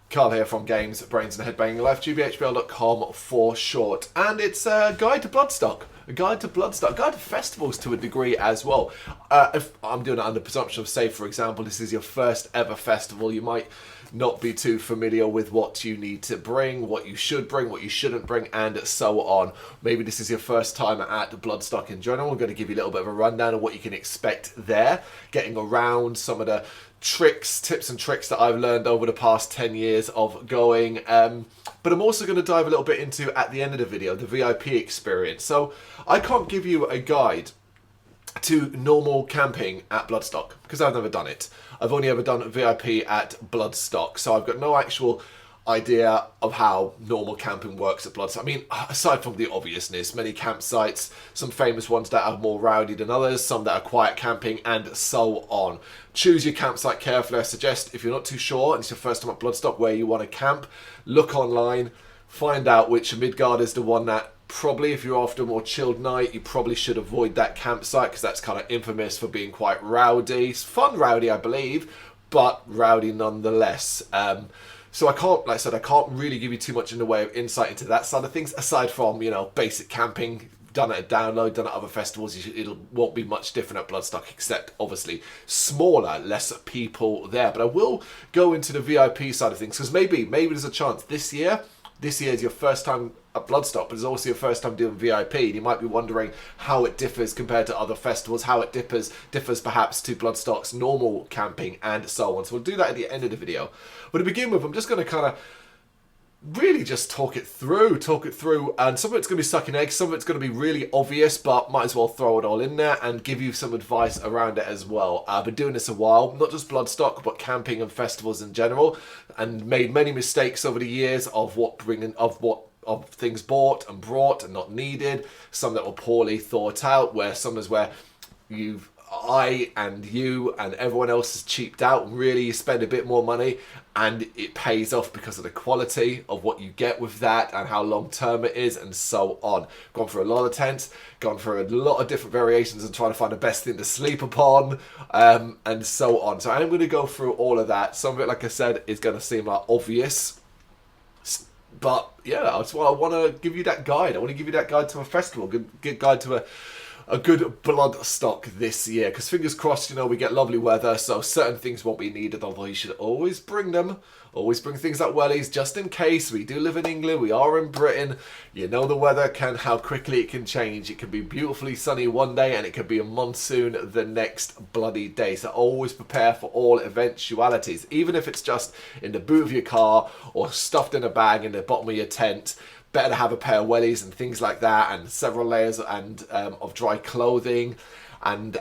Carl here from Brrraaains A Head-Banging Life, gbhblofficial.com for short. And it's a guide to Bloodstock. A guide to Bloodstock, a guide to festivals to a degree as well. If I'm doing it under presumption of, say, for example, this is your first ever festival, you might not be too familiar with what you need to bring, what you should bring, what you shouldn't bring, and so on. Maybe this is your first time at Bloodstock in general. We're going to give you a little bit of a rundown of what you can expect there, getting around some of the tips and tricks that I've learned over the past 10 years of going. But I'm also going to dive a little bit into, at the end of the video, the VIP experience. So I can't give you a guide to normal camping at Bloodstock because I've never done it. I've only ever done VIP at Bloodstock, so I've got no actual idea of how normal camping works at Bloodstock. I mean, aside from the obviousness, many campsites, some famous ones that are more rowdy than others, some that are quiet camping, and so on. Choose your campsite carefully. I suggest, if you're not too sure and it's your first time at Bloodstock where you want to camp, look online, find out which Midgard is the one that probably, if you're after a more chilled night, you probably should avoid that campsite because that's kind of infamous for being quite rowdy. It's fun rowdy, I believe, but rowdy nonetheless. So I can't, like I said, I can't really give you too much in the way of insight into that side of things, aside from, you know, basic camping, done at a download, done at other festivals. It won't be much different at Bloodstock, except obviously smaller, less people there. But I will go into the VIP side of things, because maybe there's a chance this year is your first time at Bloodstock, but it's also your first time doing VIP, and you might be wondering how it differs compared to other festivals, how it differs perhaps to Bloodstock's normal camping, and so on. So we'll do that at the end of the video. But to begin with, I'm just going to kind of really just talk it through, and some of it's going to be sucking eggs, some of it's going to be really obvious, but might as well throw it all in there and give you some advice around it as well. I've been doing this a while, not just Bloodstock, but camping and festivals in general, and made many mistakes over the years of things bought and brought and not needed, some that were poorly thought out, where some is where I and you and everyone else is cheaped out. Really, you spend a bit more money and it pays off because of the quality of what you get with that and how long term it is, and so on. Gone for a lot of tents, gone for a lot of different variations and trying to find the best thing to sleep upon, and so on. So I'm going to go through all of that. Some of it, like I said, is going to seem like obvious, but yeah, that's why I want to give you that guide. I want to give you that guide to a festival, good guide to a good Bloodstock this year, because fingers crossed, you know, we get lovely weather, so certain things won't be needed, although you should always bring them. Always bring things like wellies, just in case. We do live in England, we are in Britain. You know the weather how quickly it can change. It can be beautifully sunny one day and it can be a monsoon the next bloody day. So always prepare for all eventualities, even if it's just in the boot of your car or stuffed in a bag in the bottom of your tent. Better to have a pair of wellies and things like that, and several layers of dry clothing, and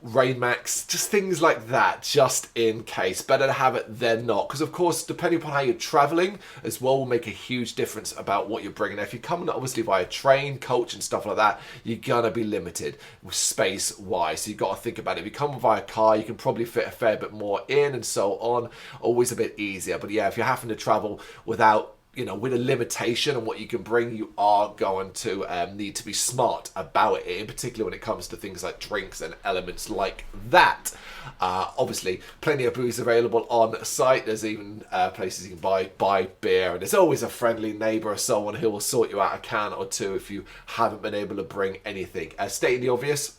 rain macs, just things like that, just in case. Better to have it than not, because of course, depending upon how you're traveling as well, will make a huge difference about what you're bringing. Now, if you're coming obviously via train, coach and stuff like that, you're gonna be limited with space wise, so you've got to think about it. If you come via car, you can probably fit a fair bit more in, and so on. Always a bit easier. But yeah, if you're having to travel without, you know, with a limitation on what you can bring, you are going to need to be smart about it, in particular when it comes to things like drinks and elements like that. Obviously, plenty of booze available on site. There's even places you can buy beer, and there's always a friendly neighbour or someone who will sort you out a can or two if you haven't been able to bring anything. Stating the obvious,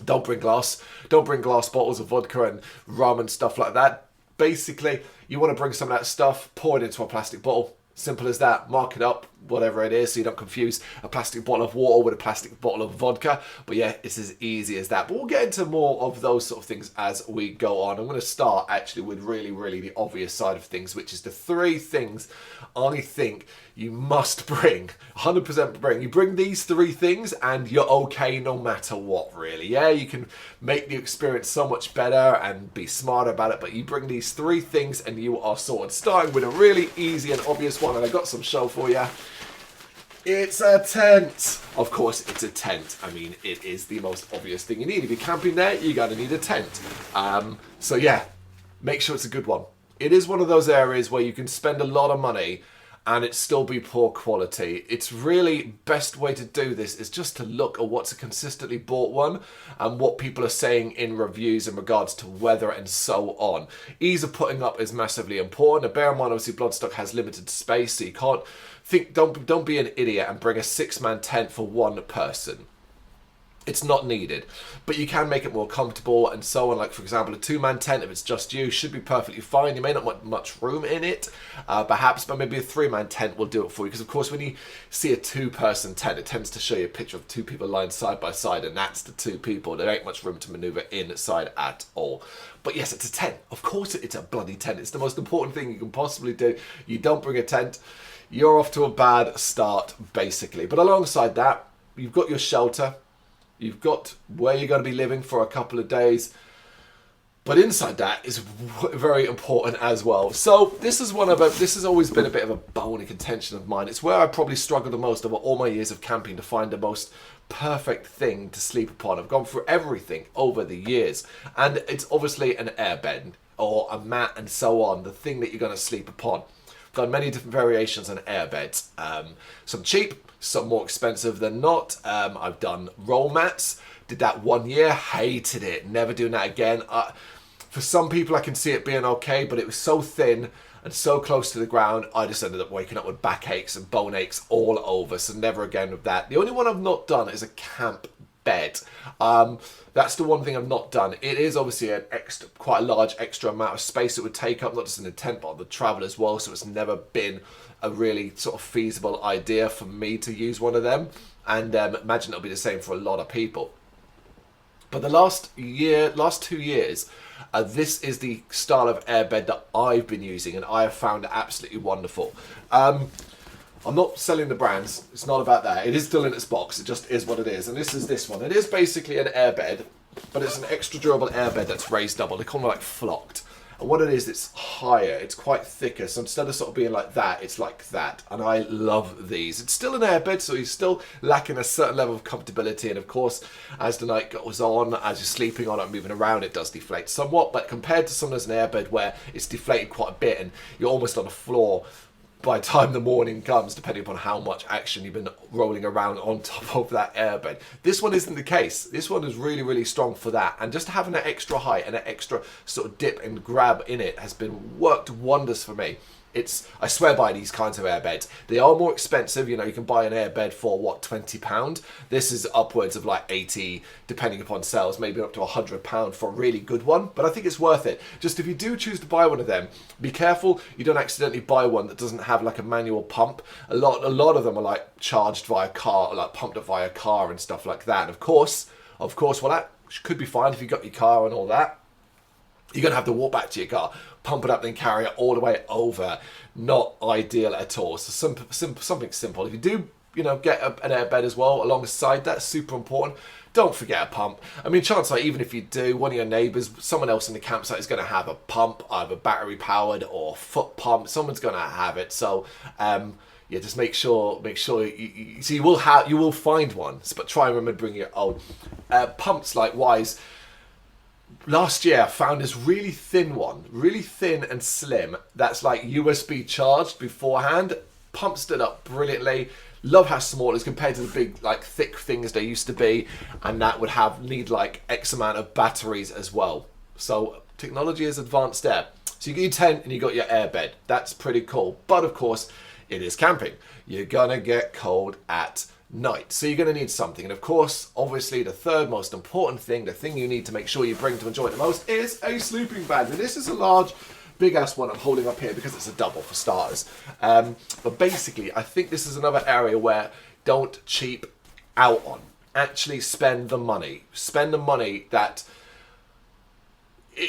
don't bring glass bottles of vodka and rum and stuff like that. Basically, you want to bring some of that stuff, pour it into a plastic bottle. Simple as that. Mark it up, whatever it is, so you don't confuse a plastic bottle of water with a plastic bottle of vodka. But yeah, it's as easy as that. But we'll get into more of those sort of things as we go on. I'm going to start actually with really the obvious side of things, which is the 3 things I think you must bring, 100% bring. You bring these 3 things and you're okay no matter what, really. Yeah, you can make the experience so much better and be smarter about it, but you bring these 3 things and you are sorted. Starting with a really easy and obvious one, and I got some show for you. It's a tent. Of course, it's a tent. I mean, it is the most obvious thing you need. If you're camping there, you're going to need a tent. So yeah, make sure it's a good one. It is one of those areas where you can spend a lot of money and it still be poor quality. It's really best way to do this is just to look at what's a consistently bought one and what people are saying in reviews in regards to weather and so on. Ease of putting up is massively important. And bear in mind, obviously, Bloodstock has limited space, so you can't think. Don't be an idiot and bring a 6-man tent for one person. It's not needed, but you can make it more comfortable and so on. Like, for example, a 2-man tent, if it's just you, should be perfectly fine. You may not want much room in it, perhaps, but maybe a 3-man tent will do it for you. Because, of course, when you see a 2-person tent, it tends to show you a picture of 2 people lying side by side, and that's the 2 people. There ain't much room to maneuver inside at all. But yes, it's a tent. Of course, it's a bloody tent. It's the most important thing you can possibly do. You don't bring a tent, you're off to a bad start, basically. But alongside that, you've got your shelter. You've got where you're going to be living for a couple of days. But inside that is very important as well. So this has always been a bit of a bone of contention of mine. It's where I probably struggled the most over all my years of camping to find the most perfect thing to sleep upon. I've gone through everything over the years. And it's obviously an airbed or a mat and so on. The thing that you're going to sleep upon. I've done many different variations on airbeds. Some cheap. Some more expensive than not. I've done roll mats. Did that 1 year. Hated it. Never doing that again. For some people, I can see it being okay, but it was so thin and so close to the ground, I just ended up waking up with backaches and bone aches all over. So never again with that. The only one I've not done is a camp bed. That's the one thing I've not done. It is obviously an quite a large extra amount of space it would take up, not just in the tent, but on the travel as well. So it's never been a really sort of feasible idea for me to use one of them, and imagine it'll be the same for a lot of people. But the last 2 years, this is the style of airbed that I've been using, and I have found it absolutely wonderful. I'm not selling the brands, it's not about that. It is still in its box, it just is what it is. And this is this one. It is basically an airbed, but it's an extra durable airbed that's raised double. They call them like flocked. And what it is, it's higher, it's quite thicker. So instead of sort of being like that, it's like that. And I love these. It's still an airbed, so you're still lacking a certain level of comfortability. And of course, as the night goes on, as you're sleeping on it, moving around, it does deflate somewhat. But compared to something as an airbed where it's deflated quite a bit and you're almost on the floor by the time the morning comes, depending upon how much action you've been rolling around on top of that airbed. This one isn't the case. This one is really, really strong for that. And just having an extra height and an extra sort of dip and grab in it has been worked wonders for me. I swear by these kinds of airbeds. They are more expensive. You know, you can buy an airbed for, what, £20? This is upwards of like 80, depending upon sales, maybe up to £100 for a really good one. But I think it's worth it. Just if you do choose to buy one of them, be careful you don't accidentally buy one that doesn't have like a manual pump. A lot of them are like charged via car, or like pumped up via car and stuff like that. And of course, well, that could be fine if you got your car and all that. You're going to have to walk back to your car, pump it up, then carry it all the way over. Not ideal at all. So something simple. If you do, get an airbed as well alongside that, super important. Don't forget a pump. I mean, chances are, even if you do, one of your neighbours, someone else in the campsite is going to have a pump, either battery powered or foot pump. Someone's going to have it. So, just make sure you will find one, but try and remember bringing your own. Pumps likewise. Last year I found this really thin one, really thin and slim, that's like USB charged beforehand, pumps it up brilliantly. Love how small it is compared to the big, like, thick things they used to be, and that would need like X amount of batteries as well. So technology is advanced there. So you get your tent and you got your airbed. That's pretty cool. But of course, it is camping. You're gonna get cold at night, so you're going to need something. And of course, obviously, the third most important thing, the thing you need to make sure you bring to enjoy it the most, is a sleeping bag. And this is a large, big ass one I'm holding up here because it's a double for starters. But basically, I think this is another area where don't cheap out on. Actually spend the money. Spend the money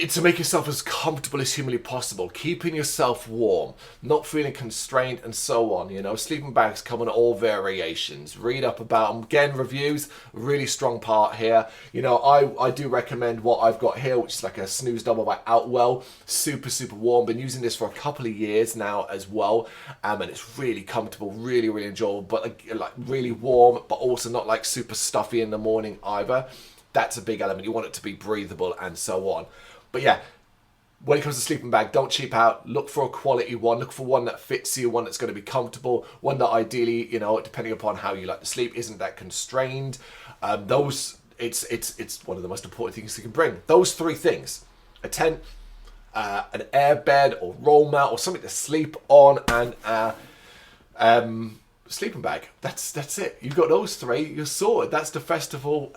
to make yourself as comfortable as humanly possible, keeping yourself warm, not feeling constrained and so on. Sleeping bags come in all variations. Read up about them. Again, reviews, really strong part here. I do recommend what I've got here, which is like a snooze double by Outwell. Super, super warm. Been using this for a couple of years now as well. And it's really comfortable, really, really enjoyable, but like really warm, but also not like super stuffy in the morning either. That's a big element. You want it to be breathable and so on. But yeah, when it comes to sleeping bag, don't cheap out. Look for a quality one. Look for one that fits you, one that's going to be comfortable, one that ideally, you know, depending upon how you like to sleep, isn't that constrained. It's one of the most important things you can bring. Those three things: a tent, an air bed or roll mat or something to sleep on, and sleeping bag. That's it. You've got those three, you're sorted. That's the festival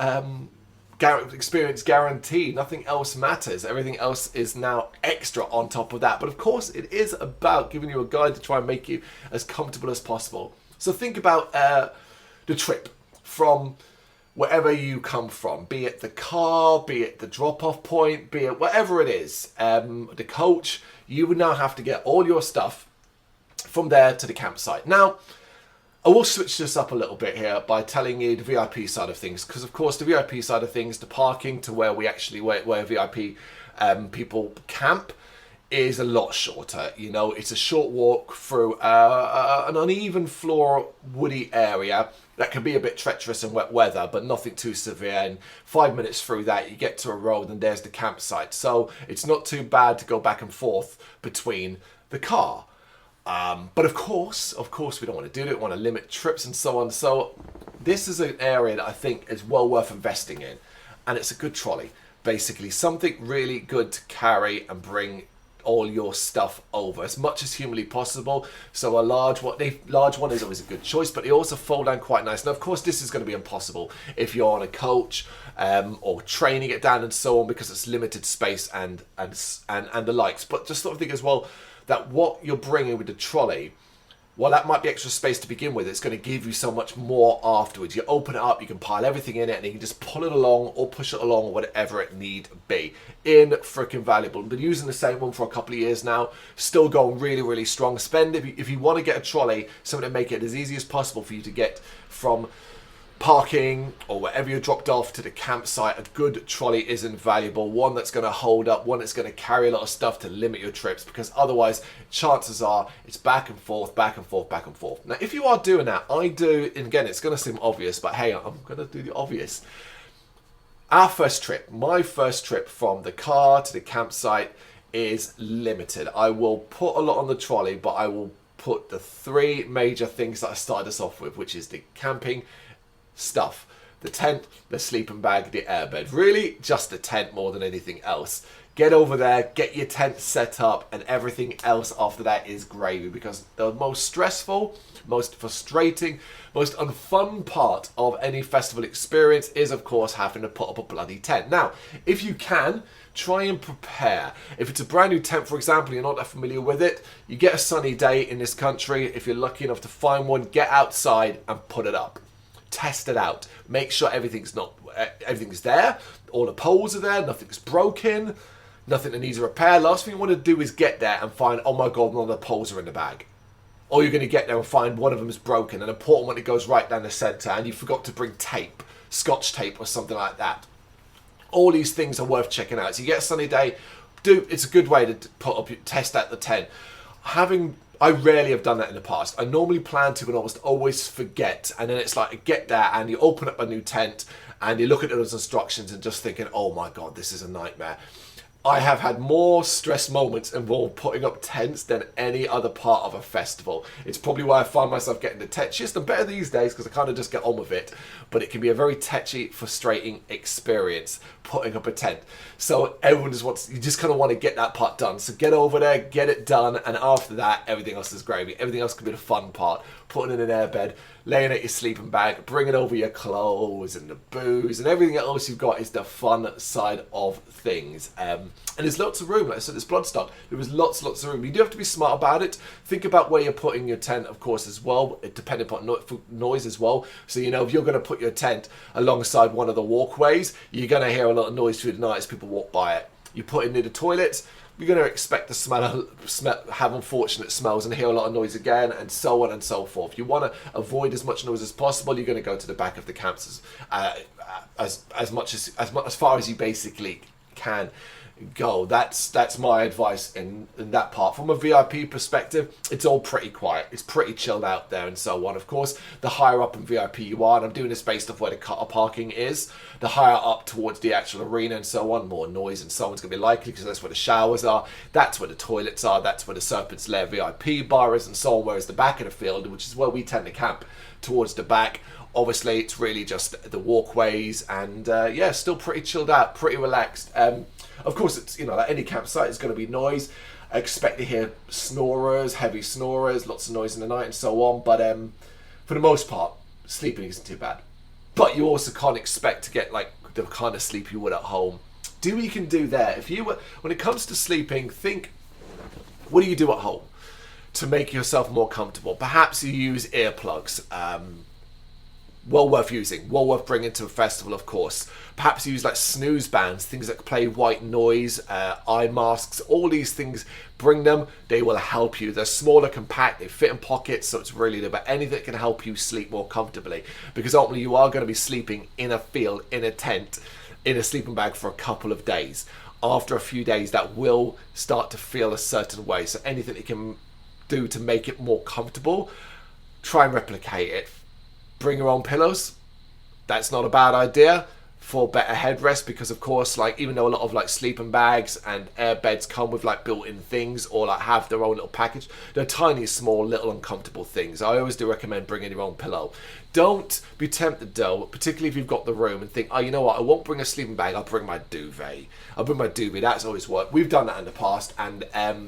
experience guarantee. Nothing else matters. Everything else is now extra on top of that. But of course, it is about giving you a guide to try and make you as comfortable as possible. So think about the trip from wherever you come from, be it the car, be it the drop-off point, be it whatever it is, the coach. You would now have to get all your stuff from there to the campsite. Now, I will switch this up a little bit here by telling you the VIP side of things, because of course the VIP side of things, the parking to where we actually where VIP people camp, is a lot shorter. You know, it's a short walk through an uneven floor, woody area that can be a bit treacherous in wet weather, but nothing too severe. And 5 minutes through that, you get to a road and there's the campsite. So it's not too bad to go back and forth between the car. But of course, we don't want to do it. We want to limit trips and so on. So this is an area that I think is well worth investing in. And it's a good trolley. Basically, something really good to carry and bring all your stuff over as much as humanly possible. So a large one is always a good choice, but they also fold down quite nice. Now, of course, this is going to be impossible if you're on a coach or training it down and so on, because it's limited space and the likes. But just sort of think as well that what you're bringing with the trolley, well, that might be extra space to begin with. It's going to give you so much more afterwards. You open it up, you can pile everything in it, and you can just pull it along or push it along, or whatever it need be. Freaking valuable. I've been using the same one for a couple of years now. Still going really, really strong. If you want to get a trolley, something to make it as easy as possible for you to get from parking or wherever you're dropped off to the campsite, a good trolley is invaluable. One that's going to hold up, one that's going to carry a lot of stuff to limit your trips, because otherwise chances are it's back and forth, back and forth, back and forth. Now, if you are doing that, I do, and again, it's going to seem obvious, but hey, I'm going to do the obvious. My first trip from the car to the campsite is limited. I will put a lot on the trolley, but I will put the three major things that I started us off with, which is the camping stuff, the tent, the sleeping bag, the airbed. Really just the tent more than anything else. Get over there, get your tent set up, and everything else after that is gravy, because the most stressful, most frustrating, most unfun part of any festival experience is of course having to put up a bloody tent. Now, if you can, try and prepare. If it's a brand new tent, for example, you're not that familiar with it, you get a sunny day in this country, if you're lucky enough to find one, get outside and put it up. Test it out. Make sure everything's there. All the poles are there. Nothing's broken. Nothing that needs a repair. Last thing you want to do is get there and find, oh my god, none of the poles are in the bag. Or you're going to get there and find one of them is broken, an important one that goes right down the centre, and you forgot to bring tape, scotch tape or something like that. All these things are worth checking out. So you get a sunny day, it's a good way to test out the tent. I rarely have done that in the past. I normally plan to and almost always forget. And then it's like, I get there and you open up a new tent and you look at those instructions and just thinking, oh my god, this is a nightmare. I have had more stress moments involved putting up tents than any other part of a festival. It's probably why I find myself getting the tetchiest. I'm better these days because I kind of just get on with it. But it can be a very tetchy, frustrating experience putting up a tent. So everyone you just kind of want to get that part done. So get over there, get it done, and after that, everything else is gravy. Everything else can be the fun part. Putting in an airbed, laying at your sleeping bag, bringing over your clothes and the booze, and everything else you've got is the fun side of things. And there's lots of room. Like I said, there's Bloodstock. There was lots of room. You do have to be smart about it. Think about where you're putting your tent, of course, as well, depending upon noise as well. So, you know, if you're going to put your tent alongside one of the walkways, you're going to hear a lot of noise through the night as people walk by it. You put it near the toilets, you're going to expect to have unfortunate smells and hear a lot of noise again, and so on and so forth. You want to avoid as much noise as possible. You're going to go to the back of the camps as far as you basically can. go. That's my advice in that part. From a VIP perspective, it's all pretty quiet. It's pretty chilled out there and so on. Of course, the higher up in VIP you are, and I'm doing this based off where the car parking is, the higher up towards the actual arena and so on, more noise and so on is going to be likely, because that's where the showers are, that's where the toilets are, that's where the Serpent's Lair VIP bar is and so on, whereas the back of the field, which is where we tend to camp towards the back, obviously it's really just the walkways, and yeah, still pretty chilled out, pretty relaxed. Of course, it's, you know, like any campsite is going to be noise. I expect to hear snorers, heavy snorers, lots of noise in the night and so on, but for the most part, sleeping isn't too bad. But you also can't expect to get like the kind of sleep you would at home. Do what you can do there. If you, when it comes to sleeping, think, what do you do at home to make yourself more comfortable? Perhaps you use earplugs. Well worth using, well worth bringing to a festival, of course. Perhaps use like snooze bands, things that play white noise, eye masks, all these things, bring them, they will help you. They're smaller, compact, they fit in pockets, so it's really about anything that can help you sleep more comfortably. Because ultimately you are going to be sleeping in a field, in a tent, in a sleeping bag for a couple of days. After a few days, that will start to feel a certain way. So anything you can do to make it more comfortable, try and replicate it. Bring your own pillows. That's not a bad idea for better headrest, because of course, like, even though a lot of like sleeping bags and air beds come with like built-in things or like have their own little package, they're tiny, small, little uncomfortable things. I always do recommend bringing your own pillow. Don't be tempted though, particularly if you've got the room, and think, oh, you know what, I won't bring a sleeping bag, I'll bring my duvet. I'll bring my duvet. That's always worked. We've done that in the past, and it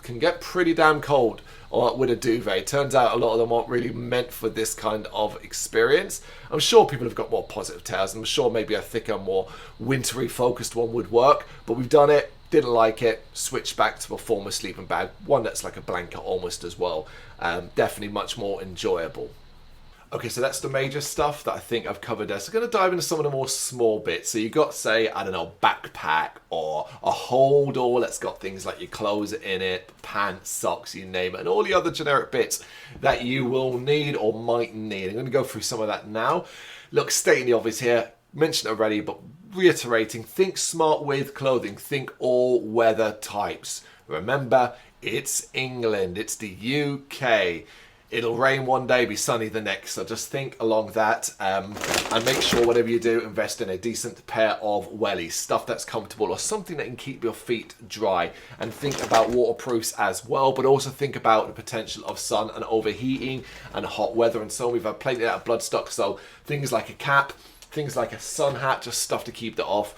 can get pretty damn cold with a duvet. Turns out a lot of them aren't really meant for this kind of experience. I'm sure people have got more positive tales, and I'm sure maybe a thicker, more wintry focused one would work, but we've done it, didn't like it, switched back to a former sleeping bag, one that's like a blanket almost as well. Definitely much more enjoyable. Okay, so that's the major stuff that I think I've covered there. So I'm going to dive into some of the more small bits. So you've got, say, I don't know, backpack or a hold all that's got things like your clothes in it, pants, socks, you name it, and all the other generic bits that you will need or might need. I'm going to go through some of that now. Look, stating the obvious here, mentioned it already, but reiterating, think smart with clothing, think all weather types. Remember, it's England, it's the UK. It'll rain one day, be sunny the next. So just think along that, and make sure whatever you do, invest in a decent pair of wellies, stuff that's comfortable or something that can keep your feet dry. And think about waterproofs as well, but also think about the potential of sun and overheating and hot weather and so on. We've had plenty of that at Bloodstock, so things like a cap, things like a sun hat, just stuff to keep that off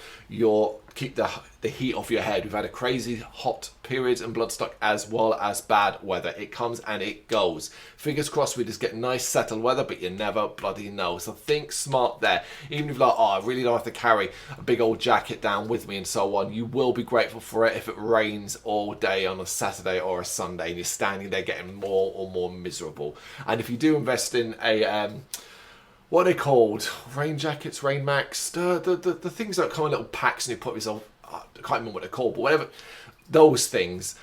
keep the heat off your head. We've had a crazy hot period in Bloodstock as well as bad weather. It comes and it goes. Fingers crossed we just get nice settled weather, but you never bloody know. So think smart there. Even if you're like, oh, I really don't have to carry a big old jacket down with me and so on, you will be grateful for it if it rains all day on a Saturday or a Sunday and you're standing there getting more and more miserable. And if you do invest in a what are they called? Rain jackets, rain max, the things that come in little packs and you put yourself, I can't remember what they're called, but whatever, those things,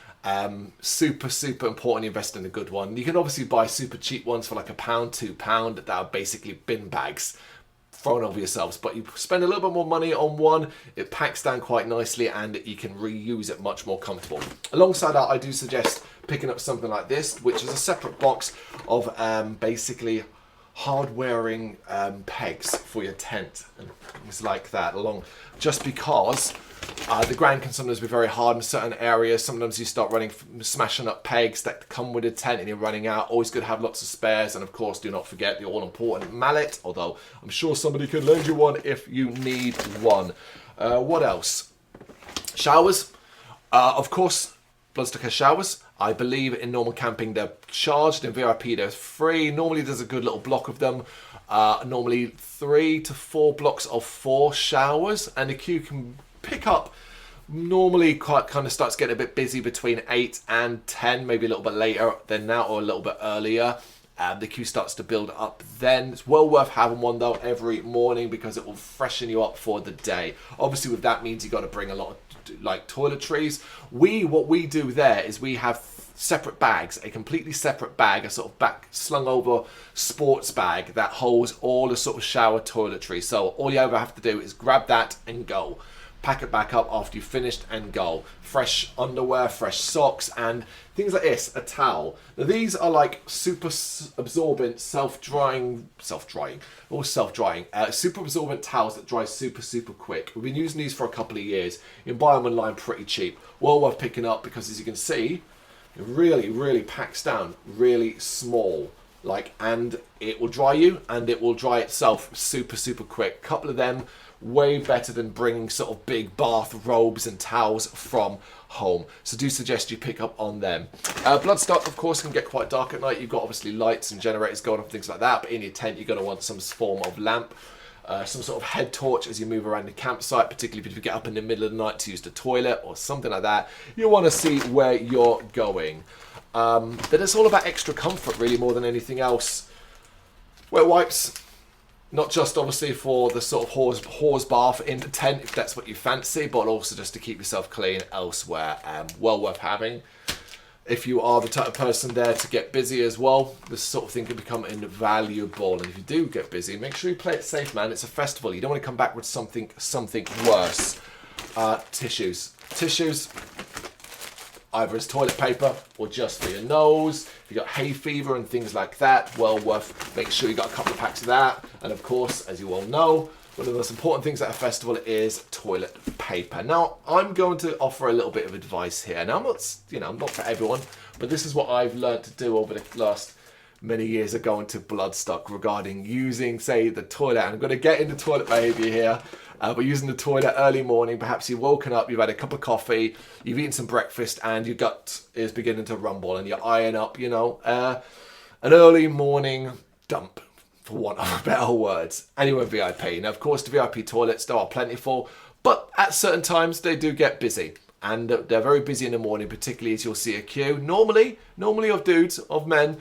super important, invest in a good one. You can obviously buy super cheap ones for like £1, £2, that are basically bin bags thrown over yourselves, but you spend a little bit more money on one, it packs down quite nicely and you can reuse it much more comfortable. Alongside that, I do suggest picking up something like this, which is a separate box of basically hard-wearing pegs for your tent and things like that, just because the ground can sometimes be very hard in certain areas. Sometimes you start smashing up pegs that come with a tent and you're running out. Always good to have lots of spares, and of course do not forget the all-important mallet, although I'm sure somebody could lend you one if you need one. What else? Showers. Of course, Bloodstock has showers. I believe in normal camping they're charged, in VIP they're free. Normally there's a good little block of them. Normally 3 to 4 blocks of 4 showers, and the queue can pick up. Normally quite kind of starts getting a bit busy between 8 and 10, maybe a little bit later than that or a little bit earlier. The queue starts to build up then. It's well worth having one though every morning because it will freshen you up for the day. Obviously with that means you got to bring a lot of like toiletries. What we do there is we have separate bags, a completely separate bag, a sort of back slung over sports bag that holds all the sort of shower toiletries. So all you ever have to do is grab that and go. pack it back up after you've finished and go. Fresh underwear, fresh socks, and things like this, a towel. Now these are like super absorbent, self-drying, super absorbent towels that dry super quick. We've been using these for a couple of years. You can buy them online pretty cheap. Well worth picking up because, as you can see, it really packs down, really small. And it will dry you, and it will dry itself super quick. A couple of them, way better than bringing sort of big bath robes and towels from home. So do suggest you pick up on them. Bloodstock, of course, can get quite dark at night. You've got obviously lights and generators going off, things like that. But in your tent, you're going to want some form of lamp. Some sort of head torch as you move around the campsite, particularly if you get up in the middle of the night to use the toilet or something like that. You want to see where you're going. Then it's all about extra comfort, really, more than anything else. Wet wipes, not just obviously for the sort of hose bath in the tent, if that's what you fancy, but also just to keep yourself clean elsewhere. Well worth having. If you are the type of person there to get busy as well, this sort of thing can become invaluable. And if you do get busy, make sure you play it safe, man. It's a festival. You don't want to come back with something worse. Tissues. Either as toilet paper or just for your nose. If you've got hay fever and things like that, well worth, make sure you got a couple of packs of that. And of course, as you all know, one of the most important things at a festival is toilet paper. Now, I'm going to offer a little bit of advice here. Now, I'm not for everyone, but this is what I've learned to do over the last many years of going to Bloodstock regarding using, say, the toilet. I'm going to get into toilet behaviour here. But using the toilet early morning, perhaps you've woken up, you've had a cup of coffee, you've eaten some breakfast, and your gut is beginning to rumble, and you're eyeing up, an early morning dump, for want of better words. Anyway, VIP. Now, of course, the VIP toilets, there are plentiful, but at certain times, they do get busy. And they're very busy in the morning, particularly as you'll see a queue, normally of dudes, of men,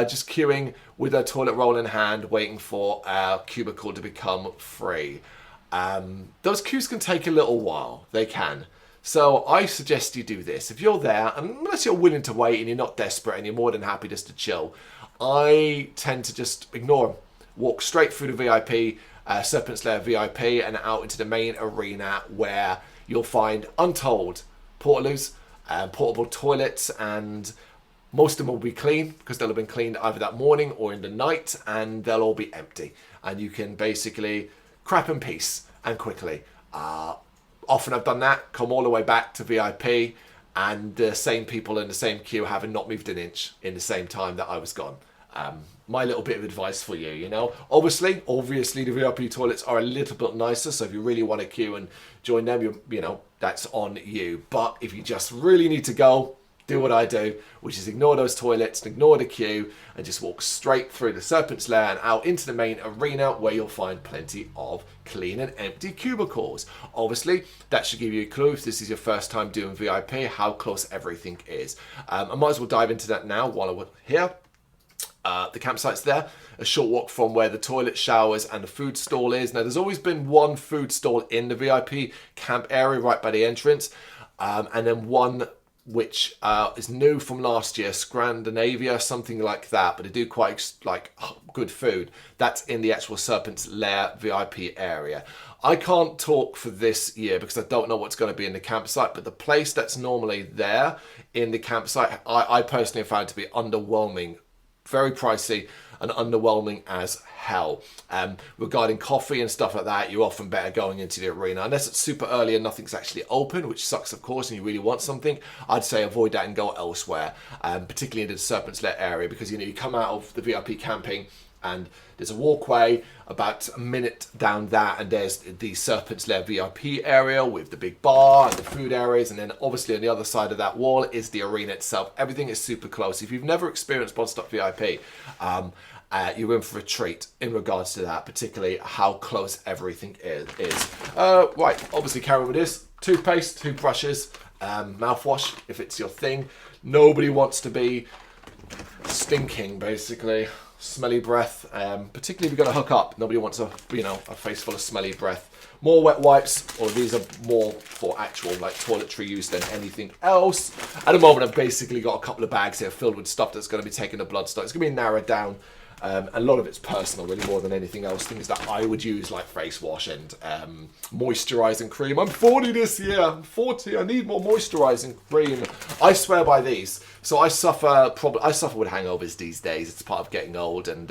just queuing with their toilet roll in hand, waiting for our cubicle to become free. Those queues can take a little while. They can. So I suggest you do this. If you're there, unless you're willing to wait and you're not desperate and you're more than happy just to chill, I tend to just ignore them. Walk straight through the VIP, Serpent's Lair VIP, and out into the main arena where you'll find untold portaloos, portable toilets, and most of them will be clean because they'll have been cleaned either that morning or in the night, and they'll all be empty. And you can basically crap in peace and quickly. Often I've done that, come all the way back to VIP, and the same people in the same queue having not moved an inch in the same time that I was gone. My little bit of advice for you, Obviously, the VIP toilets are a little bit nicer, so if you really want to queue and join them, that's on you. But if you just really need to go, do what I do, which is ignore those toilets, ignore the queue, and just walk straight through the Serpent's Lair and out into the main arena where you'll find plenty of clean and empty cubicles. Obviously, that should give you a clue if this is your first time doing VIP, how close everything is. I might as well dive into that now while I'm here. The campsite's there, a short walk from where the toilet, showers, and the food stall is. Now, there's always been one food stall in the VIP camp area right by the entrance, and then one which is new from last year, Scandinavia, something like that, but they do quite good food. That's in the actual Serpent's Lair VIP area. I can't talk for this year because I don't know what's going to be in the campsite, but the place that's normally there in the campsite, I personally have found to be underwhelming, very pricey and underwhelming as hell. Regarding coffee and stuff like that, you're often better going into the arena. Unless it's super early and nothing's actually open, which sucks of course, and you really want something, I'd say avoid that and go elsewhere, particularly into the Serpent's Lair area, because you come out of the VIP camping and there's a walkway about a minute down that, and there's the Serpent's Lair VIP area with the big bar and the food areas, and then obviously on the other side of that wall is the arena itself. Everything is super close. If you've never experienced Bloodstock VIP, you're in for a treat in regards to that, particularly how close everything is. Right, obviously carrying with this, toothpaste, toothbrushes, mouthwash, if it's your thing. Nobody wants to be stinking, basically. Smelly breath, particularly if you're going to hook up. Nobody wants a face full of smelly breath. More wet wipes, or these are more for actual toiletry use than anything else. At the moment, I've basically got a couple of bags here filled with stuff that's going to be taken to Bloodstock. It's going to be narrowed down A lot of it's personal, really, more than anything else. Things that I would use, like face wash and moisturising cream. I'm 40 this year. I'm 40. I need more moisturising cream. I swear by these. So I suffer with hangovers these days. It's part of getting old, and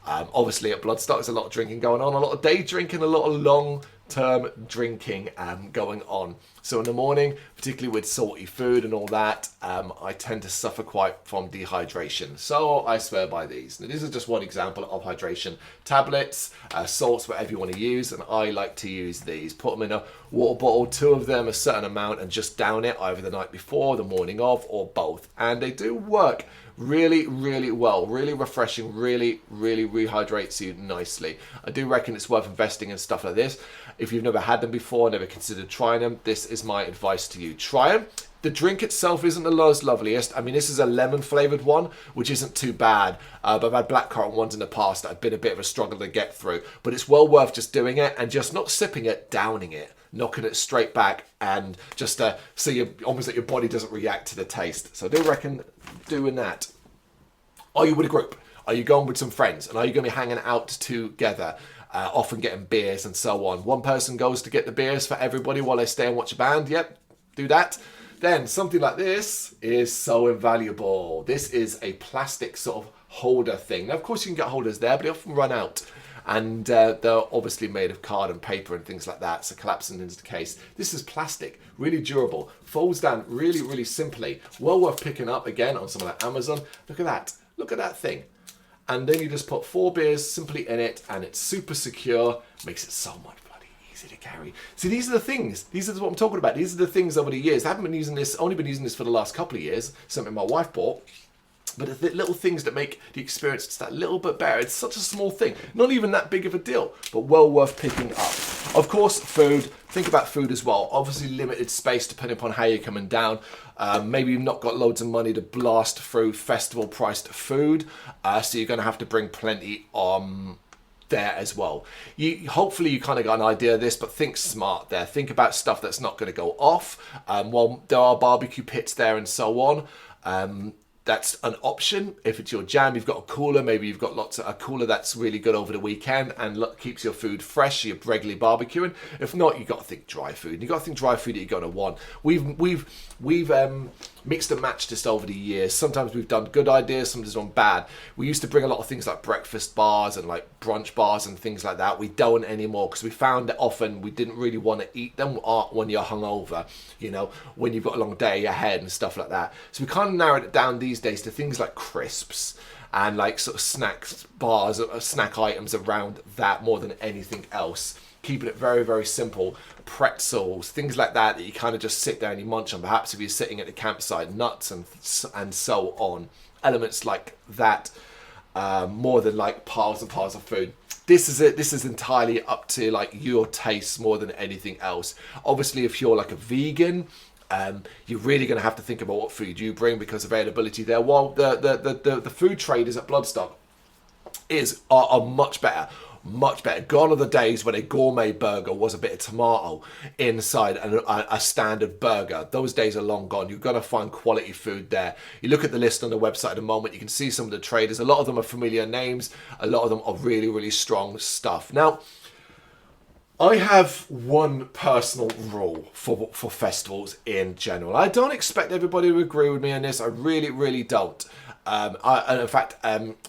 obviously at Bloodstock there's a lot of drinking going on, a lot of day drinking, a lot of long-term drinking going on. So in the morning, particularly with salty food and all that, I tend to suffer quite from dehydration. So I swear by these. Now, this is just one example of hydration tablets, salts, whatever you want to use, and I like to use these. Put them in a water bottle, 2 of them, a certain amount, and just down it either the night before, the morning of, or both. And they do work really, really well, really refreshing, really, really rehydrates you nicely. I do reckon it's worth investing in stuff like this. If you've never had them before, never considered trying them, this is my advice to you. Try them. The drink itself isn't the most loveliest. I mean, this is a lemon flavoured one, which isn't too bad. But I've had blackcurrant ones in the past that have been a bit of a struggle to get through. But it's well worth just doing it and just not sipping it, downing it, knocking it straight back, and just so you almost that your body doesn't react to the taste. So I do reckon doing that. Are you with a group? Are you going with some friends? And are you going to be hanging out together? Often getting beers and so on. One person goes to get the beers for everybody while they stay and watch a band. Yep, do that. Then something like this is so invaluable. This is a plastic sort of holder thing. Now, of course, you can get holders there, but they often run out. And they're obviously made of card and paper and things like that, so collapsing into the case. This is plastic, really durable, folds down really, really simply. Well worth picking up, again, on something like Amazon. Look at that. Look at that thing. And then you just put 4 beers simply in it, and it's super secure. Makes it so much bloody easy to carry. See, these are the things. These are what I'm talking about. These are the things over the years. I haven't been using this, only been using this for the last couple of years. Something my wife bought. But the little things that make the experience just that little bit better. It's such a small thing. Not even that big of a deal, but well worth picking up. Of course, food. Think about food as well. Obviously, limited space depending upon how you're coming down. Maybe you've not got loads of money to blast through festival-priced food. So you're going to have to bring plenty there as well. Hopefully you kind of got an idea of this, but think smart there. Think about stuff that's not going to go off. While there are barbecue pits there and so on, that's an option. If it's your jam, you've got a cooler, maybe you've got a cooler that's really good over the weekend and keeps your food fresh, so you're regularly barbecuing. If not, you've got to think dry food. You've got to think dry food that you're going to want. We've mixed and matched this over the years. Sometimes we've done good ideas, sometimes done bad. We used to bring a lot of things like breakfast bars and like brunch bars and things like that. We don't anymore because we found that often we didn't really want to eat them when you're hungover, when you've got a long day ahead and stuff like that. So we kind of narrowed it down these days to things like crisps and like sort of snacks bars, snack items around that more than anything else. Keeping it very, very simple. Pretzels, things like that you kind of just sit there and you munch on. Perhaps if you're sitting at the campsite, nuts and so on. Elements like that, more than like piles and piles of food. This is it. This is entirely up to like your taste more than anything else. Obviously, if you're like a vegan, you're really going to have to think about what food you bring because availability there. While the food traders at Bloodstock are much better. Much better. Gone are the days when a gourmet burger was a bit of tomato inside a standard burger. Those days are long gone. You've got to find quality food there. You look at the list on the website at the moment, you can see some of the traders. A lot of them are familiar names. A lot of them are really, really strong stuff. Now, I have one personal rule for festivals in general. I don't expect everybody to agree with me on this. I really, really don't. And in fact,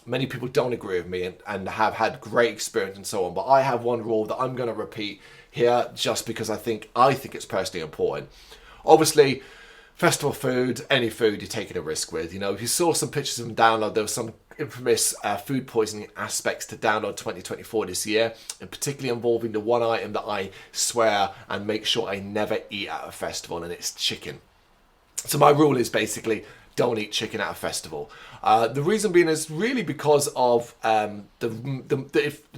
many people don't agree with me and have had great experience and so on. But I have one rule that I'm going to repeat here just because I think it's personally important. Obviously, festival food, any food you're taking a risk with. If you saw some pictures of Download, there was some infamous food poisoning aspects to Download 2024 this year, and particularly involving the one item that I swear and make sure I never eat at a festival, and it's chicken. So my rule is basically don't eat chicken at a festival. The reason being is really because of the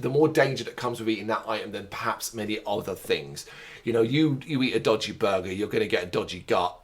more danger that comes with eating that item than perhaps many other things. You eat a dodgy burger, you're going to get a dodgy gut,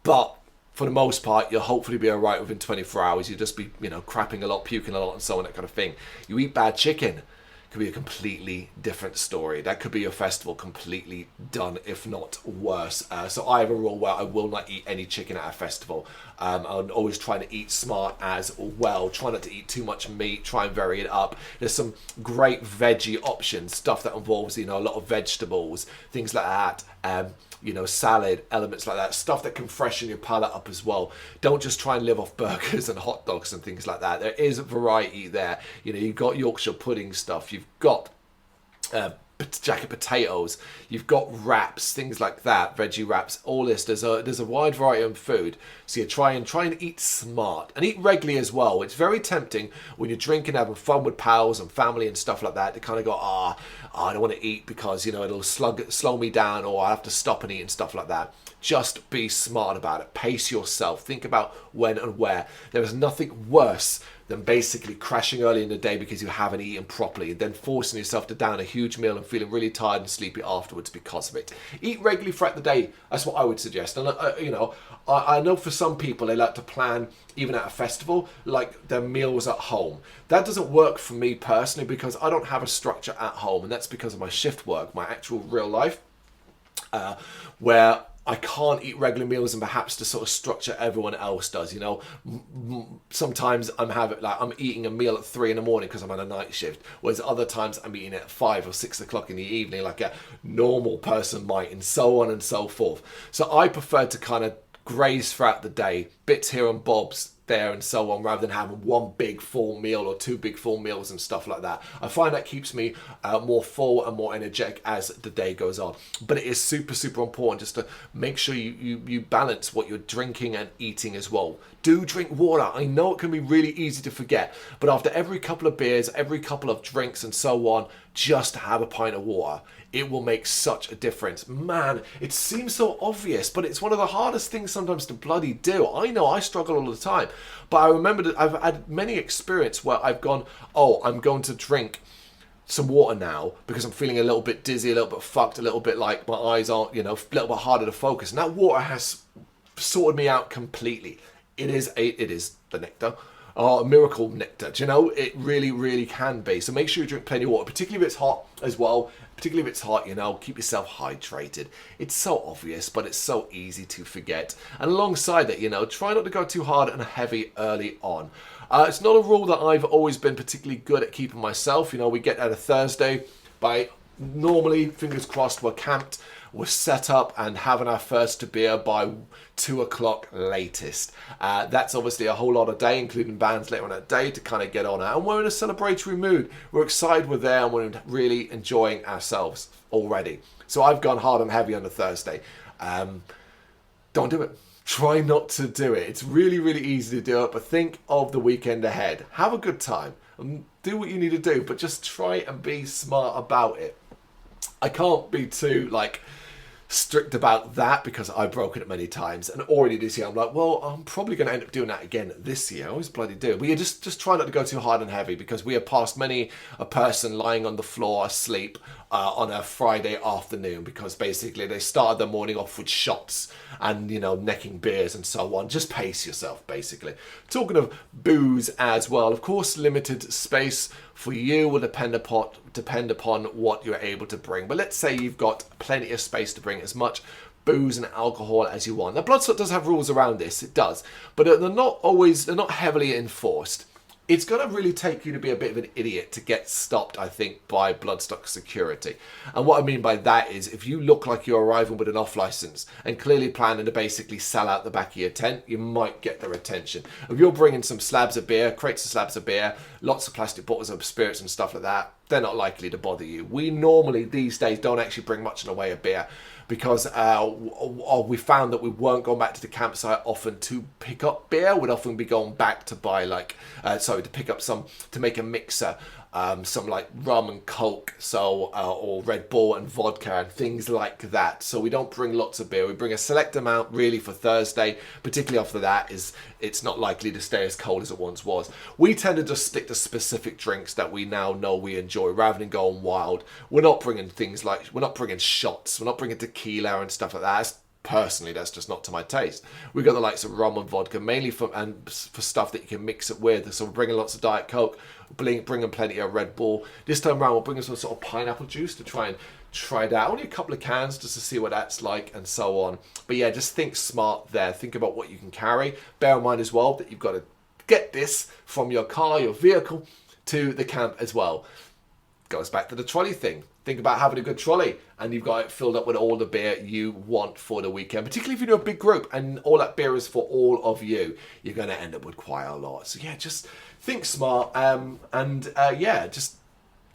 but for the most part, you'll hopefully be all right within 24 hours. You'll just be, crapping a lot, puking a lot, and so on, that kind of thing. You eat bad chicken, it could be a completely different story. That could be your festival completely done, if not worse. So I have a rule where I will not eat any chicken at a festival. and always trying to eat smart as well. Try not to eat too much meat, try and vary it up. There's some great veggie options, stuff that involves, you know, a lot of vegetables, things like that. You know, salad, elements like that, stuff that can freshen your palate up as well. Don't just try and live off burgers and hot dogs and things like that. There is a variety there. You know, you've got Yorkshire pudding stuff, you've got jacket potatoes, you've got wraps, things like that, veggie wraps, all this. There's a wide variety of food. So you try and eat smart and eat regularly as well. It's very tempting when you're drinking, having fun with pals and family and stuff like that, to kind of go, I don't want to eat because, you know, it'll slow me down, or I have to stop and eat and stuff like that. Just be smart about it. Pace yourself. Think about when and where. There is nothing worse than basically crashing early in the day because you haven't eaten properly, and then forcing yourself to down a huge meal and feeling really tired and sleepy afterwards because of it. Eat regularly throughout the day. That's what I would suggest. And you know, I know for some people they like to plan, even at a festival, like their meals at home. That doesn't work for me personally because I don't have a structure at home, and that's because of my shift work, my actual real life, where I can't eat regular meals and perhaps the sort of structure everyone else does. You know, sometimes I'm eating a meal at 3 a.m. because I'm on a night shift, whereas other times I'm eating at 5 or 6 o'clock in the evening like a normal person might, and so on and so forth. So I prefer to kind of graze throughout the day, bits here and bobs there and so on, rather than having one big full meal or two big full meals and stuff like that. I find that keeps me more full and more energetic as the day goes on. But it is super, super important just to make sure you balance what you're drinking and eating as well. Do drink water. I know it can be really easy to forget, but after every couple of beers, every couple of drinks and so on, just have a pint of water. It will make such a difference. Man, it seems so obvious, but it's one of the hardest things sometimes to bloody do. I know I struggle all the time, but I remember that I've had many experience where I've gone, I'm going to drink some water now because I'm feeling a little bit dizzy, a little bit fucked, a little bit like my eyes aren't, you know, a little bit harder to focus. And that water has sorted me out completely. It is the nectar. Miracle nectar. Do you know? It really, really can be. So make sure you drink plenty of water, particularly if it's hot as well. Particularly if it's hot, you know, keep yourself hydrated. It's so obvious, but it's so easy to forget. And alongside that, you know, try not to go too hard and heavy early on. It's not a rule that I've always been particularly good at keeping myself. You know, we get out of Thursday by normally, fingers crossed, we're camped, we're set up and having our first beer by 2 o'clock latest. That's obviously a whole lot of day, including bands later on that day to kind of get on it. And we're in a celebratory mood. We're excited we're there and we're really enjoying ourselves already. So I've gone hard and heavy on the Thursday. Don't do it. Try not to do it. It's really, really easy to do it, but think of the weekend ahead. Have a good time and do what you need to do, but just try and be smart about it. I can't be too strict about that because I've broken it many times, and already this year I'm like, well, I'm probably going to end up doing that again this year. I always bloody do. But you just try not to go too hard and heavy, because we have passed many a person lying on the floor asleep on a Friday afternoon because basically they started the morning off with shots and, you know, necking beers and so on. Just pace yourself, basically. Talking of booze as well, of course, limited space for you will depend upon what you're able to bring. But let's say you've got plenty of space to bring as much booze and alcohol as you want. Now, Bloodstock does have rules around this, it does, but they're not heavily enforced. It's going to really take you to be a bit of an idiot to get stopped, I think, by Bloodstock security. And what I mean by that is, if you look like you're arriving with an off license and clearly planning to basically sell out the back of your tent, you might get their attention. If you're bringing some slabs of beer, crates of slabs of beer, lots of plastic bottles of spirits and stuff like that, they're not likely to bother you. We normally, these days, don't actually bring much in the way of beer, because we found that we weren't going back to the campsite often to pick up beer. We'd often be going back to buy to pick up to make a mixer, some like rum and Coke, or Red Bull and vodka and things like that. So we don't bring lots of beer. We bring a select amount really for Thursday, particularly after that it's not likely to stay as cold as it once was. We tend to just stick to specific drinks that we now know we enjoy rather than going wild. We're not bringing shots. We're not bringing tequila and stuff like that. Personally, that's just not to my taste. We've got the likes of rum and vodka, mainly for stuff that you can mix it with. So we're bringing lots of Diet Coke, bringing plenty of Red Bull. This time around, we'll bring some sort of pineapple juice to try and try it out. Only a couple of cans just to see what that's like and so on. But yeah, just think smart there. Think about what you can carry. Bear in mind as well that you've got to get this from your car, your vehicle, to the camp as well. Goes back to the trolley thing. Think about having a good trolley and you've got it filled up with all the beer you want for the weekend. Particularly if you're in a big group and all that beer is for all of you, you're going to end up with quite a lot. So yeah, just think smart yeah, just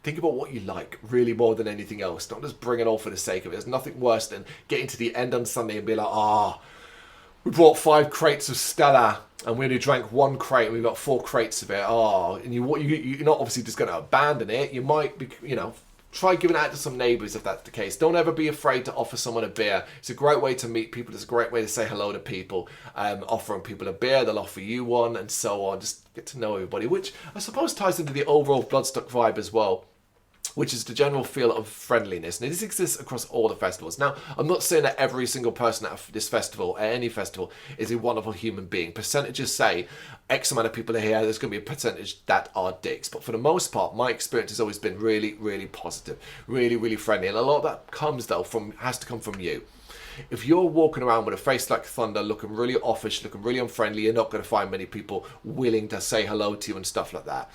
think about what you like really more than anything else. Don't just bring it all for the sake of it. There's nothing worse than getting to the end on Sunday and be like, we brought 5 crates of Stella and we only drank 1 crate and we've got 4 crates of it. And you're not obviously just going to abandon it. You might be, try giving it out to some neighbours if that's the case. Don't ever be afraid to offer someone a beer. It's a great way to meet people. It's a great way to say hello to people. Offering people a beer, they'll offer you one and so on. Just get to know everybody, which I suppose ties into the overall Bloodstock vibe as well, which is the general feel of friendliness. And this exists across all the festivals. Now, I'm not saying that every single person at this festival, at any festival, is a wonderful human being. Percentages say X amount of people are here, there's going to be a percentage that are dicks. But for the most part, my experience has always been really, really positive, really, really friendly. And a lot of that comes, though, has to come from you. If you're walking around with a face like thunder, looking really offish, looking really unfriendly, you're not going to find many people willing to say hello to you and stuff like that.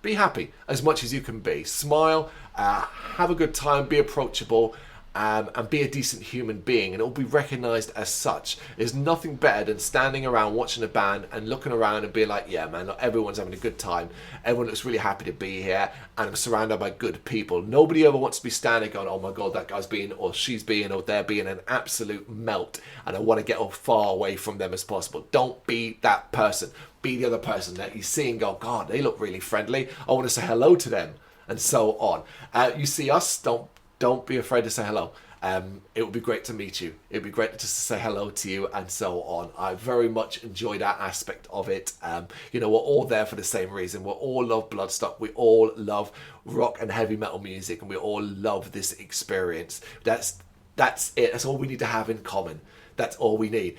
Be happy as much as you can be. Smile, have a good time, be approachable, and be a decent human being, and it will be recognised as such. There's nothing better than standing around watching a band and looking around and being like, yeah, man, not everyone's having a good time. Everyone looks really happy to be here, and I'm surrounded by good people. Nobody ever wants to be standing going, oh my God, that guy's being, or she's being, or they're being an absolute melt, and I want to get as far away from them as possible. Don't be that person. Be the other person that you see and go, God, they look really friendly. I want to say hello to them, and so on. You see us, don't be afraid to say hello. It would be great to meet you. It would be great just to say hello to you and so on. I very much enjoy that aspect of it. We're all there for the same reason. We all love Bloodstock. We all love rock and heavy metal music, and we all love this experience. That's it. That's all we need to have in common. That's all we need.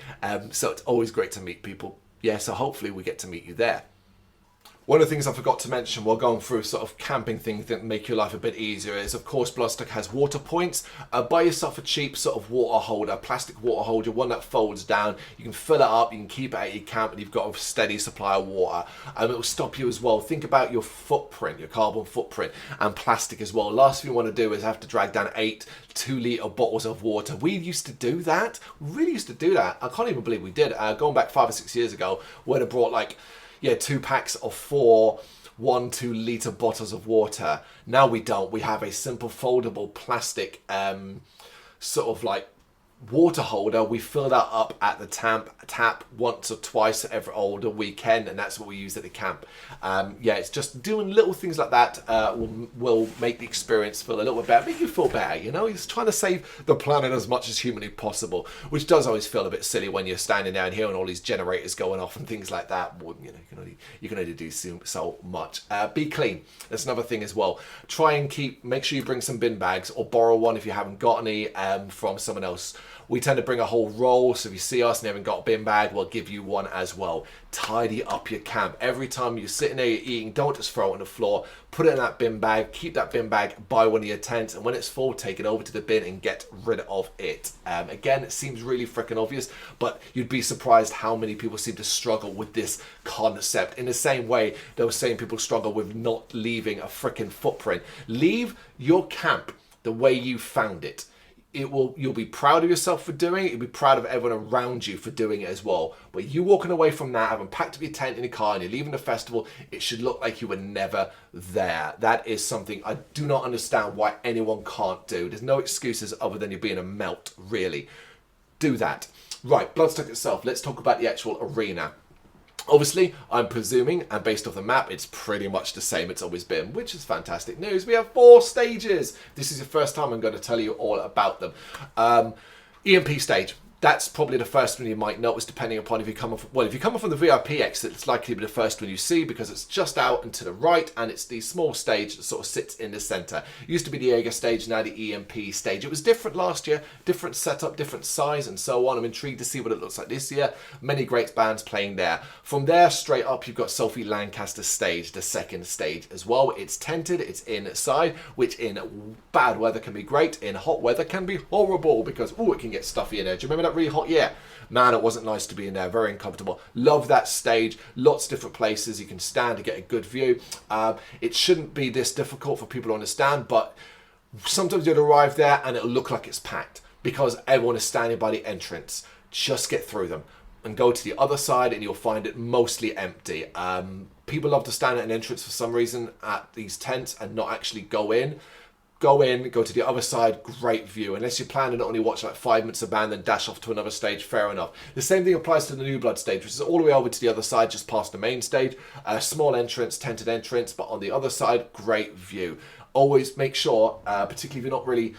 So it's always great to meet people. Yeah, so hopefully we get to meet you there. One of the things I forgot to mention while going through sort of camping things that make your life a bit easier is, of course, Bloodstock has water points. Buy yourself a cheap sort of water holder, plastic water holder, one that folds down. You can fill it up, you can keep it at your camp, and you've got a steady supply of water. It will stop you as well. Think about your footprint, your carbon footprint, and plastic as well. Last thing you want to do is have to drag down 8 2-litre bottles of water. We used to do that. We really used to do that. I can't even believe we did. Going back 5 or 6 years ago, we'd have brought 2 packs of 4 1-2-litre bottles of water. Now we don't. We have a simple foldable plastic water holder. We fill that up at the tap once or twice every older weekend, and that's what we use at the camp. It's just doing little things like that will make the experience feel a little bit better, make you feel better. It's trying to save the planet as much as humanly possible, which does always feel a bit silly when you're standing down here and all these generators going off and things like that. Well, you can only do so much. Be clean. That's another thing as well. Make sure you bring some bin bags or borrow one if you haven't got any from someone else. We tend to bring a whole roll, so if you see us and you haven't got a bin bag, we'll give you one as well. Tidy up your camp. Every time you're sitting there, you're eating, don't just throw it on the floor. Put it in that bin bag, keep that bin bag by one of your tents, and when it's full, take it over to the bin and get rid of it. Again, it seems really freaking obvious, but you'd be surprised how many people seem to struggle with this concept. In the same way, those same people struggle with not leaving a freaking footprint. Leave your camp the way you found it. You'll be proud of yourself for doing it. You'll be proud of everyone around you for doing it as well. But you walking away from that, having packed up your tent in your car and you're leaving the festival, it should look like you were never there. That is something I do not understand why anyone can't do. There's no excuses other than you being a melt, really. Do that. Right, Bloodstock itself. Let's talk about the actual arena. Obviously, I'm presuming, and based off the map, it's pretty much the same it's always been, which is fantastic news. We have 4 stages. This is the first time I'm going to tell you all about them. EMP stage. That's probably the first one you might notice, depending upon if you come off. Well, if you come off from the VIP exit, it's likely to be the first one you see because it's just out and to the right, and it's the small stage that sort of sits in the centre. It used to be the Jaeger stage, now the EMP stage. It was different last year, different setup, different size, and so on. I'm intrigued to see what it looks like this year. Many great bands playing there. From there, straight up, you've got Sophie Lancaster's stage, the second stage as well. It's tented, it's inside, which in bad weather can be great, in hot weather can be horrible because, it can get stuffy in there. Do you remember that really hot year? Man, it wasn't nice to be in there. Very uncomfortable. Love that stage. Lots of different places you can stand to get a good view. It shouldn't be this difficult for people to understand, but sometimes you'll arrive there and it'll look like it's packed because everyone is standing by the entrance. Just get through them and go to the other side and you'll find it mostly empty. People love to stand at an entrance for some reason at these tents and not actually go in. Go in, go to the other side, great view. Unless you're planning to only watch like 5 minutes of band, then dash off to another stage, fair enough. The same thing applies to the New Blood stage, which is all the way over to the other side, just past the main stage. A small entrance, tented entrance, but on the other side, great view. Always make sure, particularly if you're not really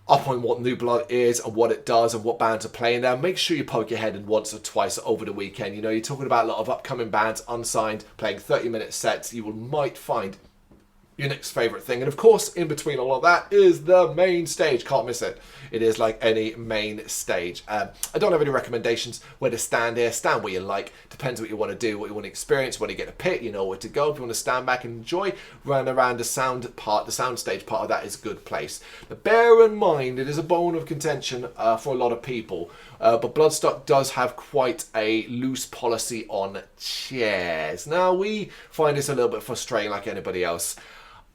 up on what New Blood is and what it does and what bands are playing there, make sure you poke your head in once or twice over the weekend. You know, you're talking about a lot of upcoming bands, unsigned, playing 30-minute sets. You might find your next favourite thing. And of course, in between all of that is the main stage. Can't miss it. It is like any main stage. I don't have any recommendations where to stand here. Stand where you like. Depends what you want to do, what you want to experience. When you get a pit, you know where to go. If you want to stand back and enjoy, run around the sound part, the sound stage part of that is a good place. But bear in mind, it is a bone of contention for a lot of people. But Bloodstock does have quite a loose policy on chairs. Now, we find this a little bit frustrating like anybody else.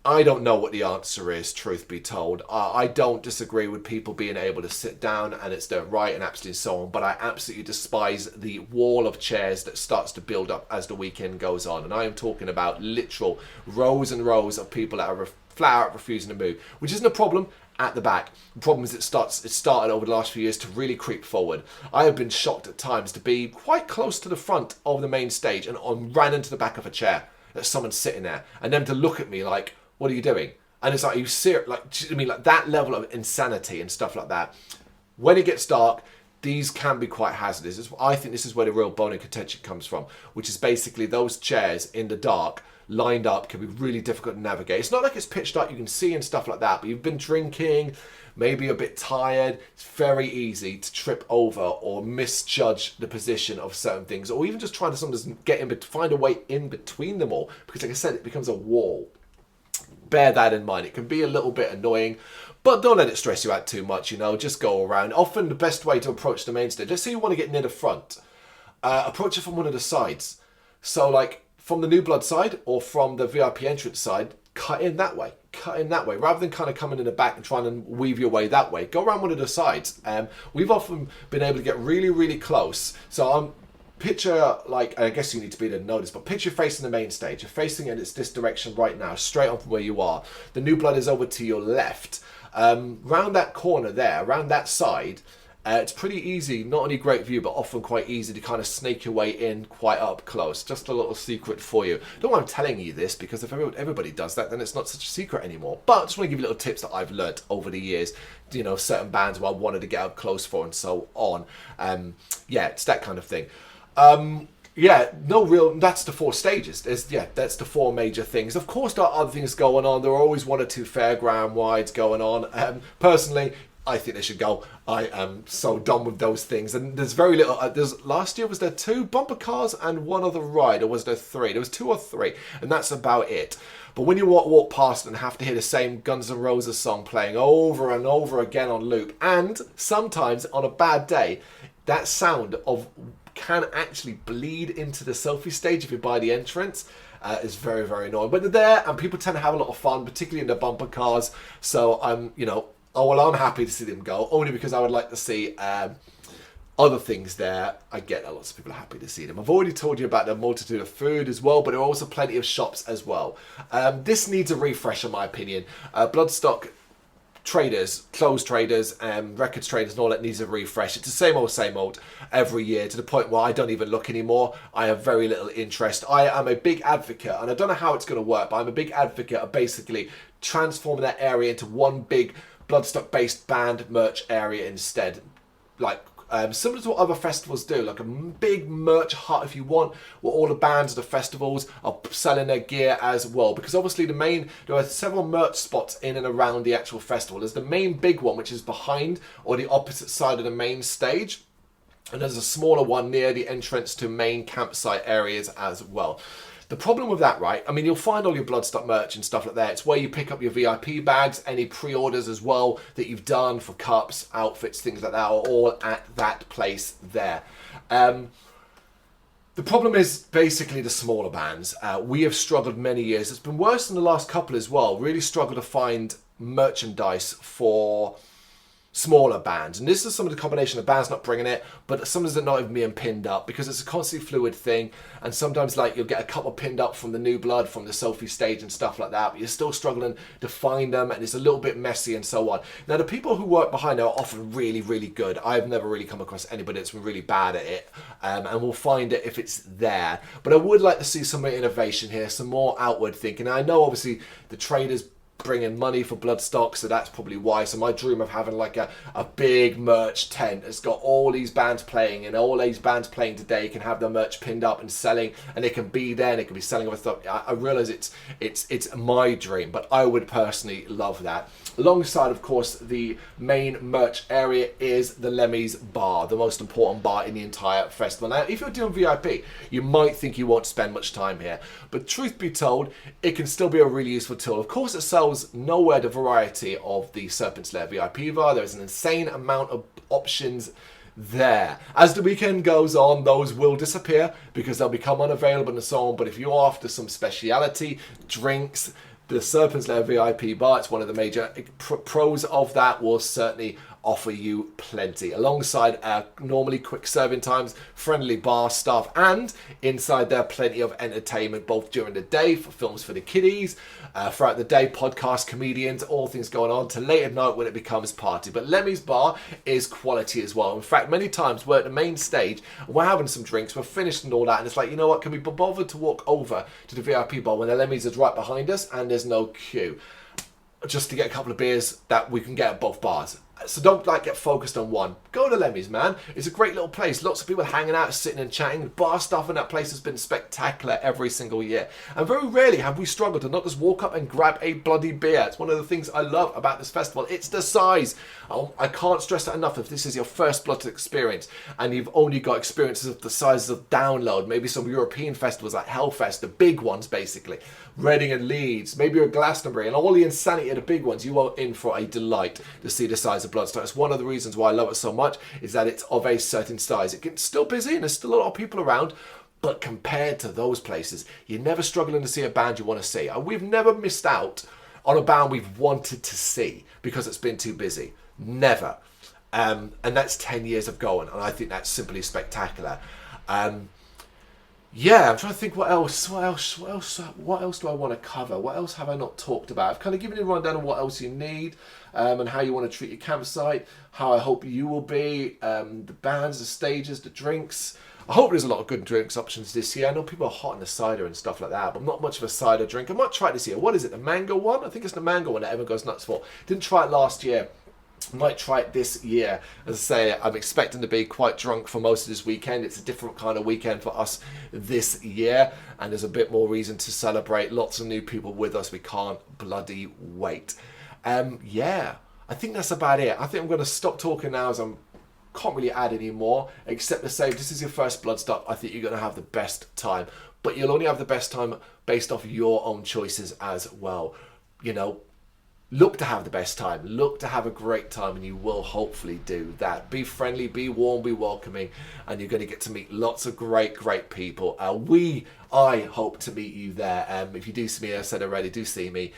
I don't know what the answer is, truth be told. I don't disagree with people being able to sit down and it's their right and absolutely so on, but I absolutely despise the wall of chairs that starts to build up as the weekend goes on. And I am talking about literal rows and rows of people that are flat out refusing to move, which isn't a problem at the back. The problem is it started over the last few years to really creep forward. I have been shocked at times to be quite close to the front of the main stage and ran into the back of a chair that someone's sitting there, and them to look at me like, what are you doing? And it's like, are you serious? Like, I mean, like that level of insanity and stuff like that. When it gets dark, these can be quite hazardous. I think this is where the real bone of contention comes from, which is basically those chairs in the dark, lined up, can be really difficult to navigate. It's not like it's pitch dark, you can see and stuff like that, but you've been drinking, maybe a bit tired. It's very easy to trip over or misjudge the position of certain things, or even just trying to sometimes find a way in between them all, because like I said, it becomes a wall. Bear that in mind. It can be a little bit annoying, but don't let it stress you out too much, you know. Just go around. Often the best way to approach the main stage, let's say you want to get near the front, approach it from one of the sides. So like from the New Blood side or from the VIP entrance side, cut in that way. Rather than kind of coming in the back and trying to weave your way that way, go around one of the sides. We've often been able to get really, really close. So picture, like, I guess you need to be there to notice, but picture facing the main stage. You're facing it, it's this direction right now, straight on from where you are. The New Blood is over to your left. Round that corner there, around that side, it's pretty easy, not only great view, but often quite easy to kind of snake your way in quite up close. Just a little secret for you. Don't want I'm telling you this, because if everybody does that, then it's not such a secret anymore. But I just want to give you little tips that I've learnt over the years. You know, certain bands where I wanted to get up close for and so on. Yeah, it's that kind of thing. That's the 4 stages. That's the 4 major things. Of course, there are other things going on. There are always 1 or 2 fairground wides going on. Personally, I think they should go. I am so done with those things. And there's very little. Last year, was there 2 bumper cars and 1 other ride, or was there 3? There was 2 or 3, and that's about it. But when you walk past and have to hear the same Guns N' Roses song playing over and over again on loop, and sometimes on a bad day, that sound can actually bleed into the selfie stage if you're by the entrance. Is very, very annoying. But they're there, and people tend to have a lot of fun, particularly in the bumper cars. So I'm happy to see them go, only because I would like to see other things there. I get that lots of people are happy to see them. I've already told you about the multitude of food as well, but there are also plenty of shops as well. This needs a refresh, in my opinion. Bloodstock traders, clothes traders, records traders and all that needs a refresh. It's the same old every year, to the point where I don't even look anymore. I have very little interest. I am a big advocate, and I don't know how it's going to work, but I'm a big advocate of basically transforming that area into one big Bloodstock based band merch area instead. Like, similar to what other festivals do, like a big merch hut if you want, where all the bands of the festivals are selling their gear as well. Because obviously there are several merch spots in and around the actual festival. There's the main big one, which is behind or the opposite side of the main stage. And there's a smaller one near the entrance to main campsite areas as well. The problem with that, right, I mean, you'll find all your Bloodstock merch and stuff like that. It's where you pick up your VIP bags, any pre-orders as well that you've done for cups, outfits, things like that, are all at that place there. The problem is basically the smaller bands. We have struggled many years. It's been worse in the last couple as well. Really struggled to find merchandise for smaller bands, and this is some of the combination of bands not bringing it, but sometimes they're not even being pinned up because it's a constantly fluid thing, and sometimes like you'll get a couple pinned up from the New Blood, from the Sophie stage and stuff like that, but you're still struggling to find them, and it's a little bit messy and so on. Now the people who work behind it are often really, really good. I've never really come across anybody that's been really bad at it, and we'll find it if it's there. But I would like to see some more innovation here, some more outward thinking. And I know obviously the traders bringing money for Bloodstock, so that's probably why. So my dream of having like a big merch tent that's got all these bands playing, and all these bands playing today can have their merch pinned up and selling, and they can be there and they can be selling other stuff. I realize it's my dream, but I would personally love that. Alongside, of course, the main merch area is the Lemmy's bar, the most important bar in the entire festival. Now, if you're doing VIP, you might think you won't spend much time here, but truth be told, it can still be a really useful tool. Of course, it sells nowhere the variety of the Serpent's Lair VIP bar. There's an insane amount of options there. As the weekend goes on, those will disappear because they'll become unavailable and so on. But if you're after some speciality drinks, the Serpent's Lair VIP bar, it's one of the major pros of that, will certainly offer you plenty. Alongside normally quick serving times, friendly bar staff, and inside there plenty of entertainment both during the day for films for the kiddies, throughout the day podcast, comedians, all things going on, to late at night when it becomes party. But Lemmy's bar is quality as well. In fact, many times we're at the main stage, we're having some drinks, we're finished and all that, and it's like, you know what, can we be bothered to walk over to the VIP bar when the Lemmy's is right behind us and there's no queue, just to get a couple of beers that we can get at both bars. So don't like get focused on one. Go to Lemmy's, man. It's a great little place. Lots of people hanging out, sitting and chatting. The bar stuff in that place has been spectacular every single year. And very rarely have we struggled to not just walk up and grab a bloody beer. It's one of the things I love about this festival. It's the size. I can't stress that enough. If this is your first Bloodstock experience and you've only got experiences of the sizes of Download, maybe some European festivals like Hellfest, the big ones basically, Reading and Leeds, maybe you're at Glastonbury, and all the insanity of the big ones, you are in for a delight to see the size of Bloodstock. It's one of the reasons why I love it so much, is that it's of a certain size. It gets still busy and there's still a lot of people around, but compared to those places, you're never struggling to see a band you want to see. And we've never missed out on a band we've wanted to see because it's been too busy. Never. And that's 10 years of going, and I think that's simply spectacular. Yeah, I'm trying to think what else do I want to cover? What else have I not talked about? I've kind of given you a rundown of what else you need, and how you want to treat your campsite, how I hope you will be, the bands, the stages, the drinks. I hope there's a lot of good drinks options this year. I know people are hot on the cider and stuff like that, but I'm not much of a cider drinker. I might try it this year. What is it, the mango one? I think it's the mango one that everyone goes nuts for. Didn't try it last year. Might try it this year. As I say, I'm expecting to be quite drunk for most of this weekend. It's a different kind of weekend for us this year, and there's a bit more reason to celebrate. Lots of new people with us. We can't bloody wait. Yeah, I think that's about it. I think I'm going to stop talking now, as I can't really add any more, except to say, if this is your first Bloodstock, I think you're going to have the best time. But you'll only have the best time based off your own choices as well. You know, look to have the best time, look to have a great time, and you will hopefully do that. Be friendly, be warm, be welcoming, and you're going to get to meet lots of great people. I hope to meet you there. If you do see me, as I said already, do see me,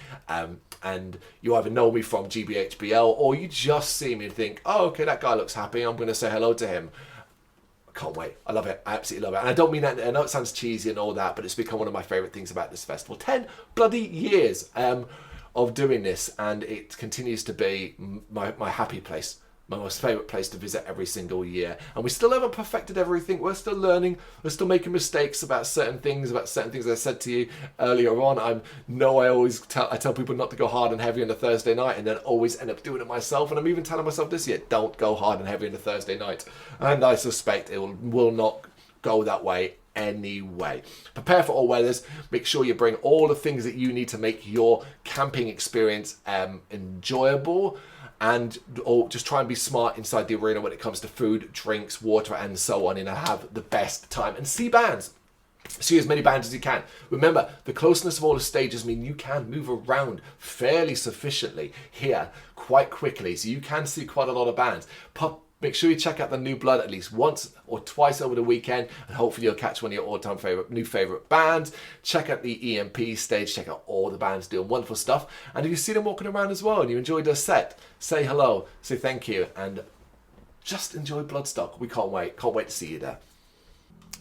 and you either know me from GBHBL, or you just see me and think, oh, okay, that guy looks happy, I'm going to say hello to him. I can't wait. I love it. I absolutely love it. And I don't mean that, I know it sounds cheesy and all that, but it's become one of my favourite things about this festival. 10 bloody years of doing this, and it continues to be my happy place. my most favourite place to visit every single year. And we still haven't perfected everything. We're still learning. We're still making mistakes about certain things I said to you earlier on. I always tell people not to go hard and heavy on a Thursday night, and then always end up doing it myself. And I'm even telling myself this year, don't go hard and heavy on a Thursday night. And I suspect it will not go that way anyway. Prepare for all weathers. Make sure you bring all the things that you need to make your camping experience enjoyable. And just try and be smart inside the arena when it comes to food, drinks, water, and so on, and have the best time. And see bands. See as many bands as you can. Remember, the closeness of all the stages mean you can move around fairly sufficiently here quite quickly. So you can see quite a lot of bands. Make sure you check out the New Blood at least once or twice over the weekend, and hopefully you'll catch one of your all-time new favorite bands. Check out the EMP stage. Check out all the bands doing wonderful stuff. And if you see them walking around as well and you enjoyed their set, say hello, say thank you, and just enjoy Bloodstock. We can't wait. Can't wait to see you there.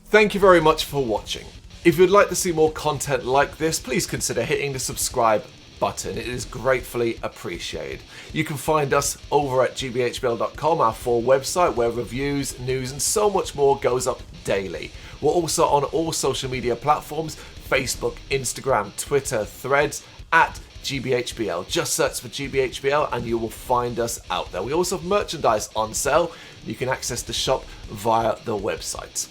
Thank you very much for watching. If you'd like to see more content like this, please consider hitting the subscribe button. It is gratefully appreciated. You can find us over at gbhbl.com, our full website where reviews, news, and so much more goes up daily. We're also on all social media platforms: Facebook, Instagram, Twitter, Threads, at gbhbl. Just search for gbhbl and you will find us out there. We also have merchandise on sale. You can access the shop via the website.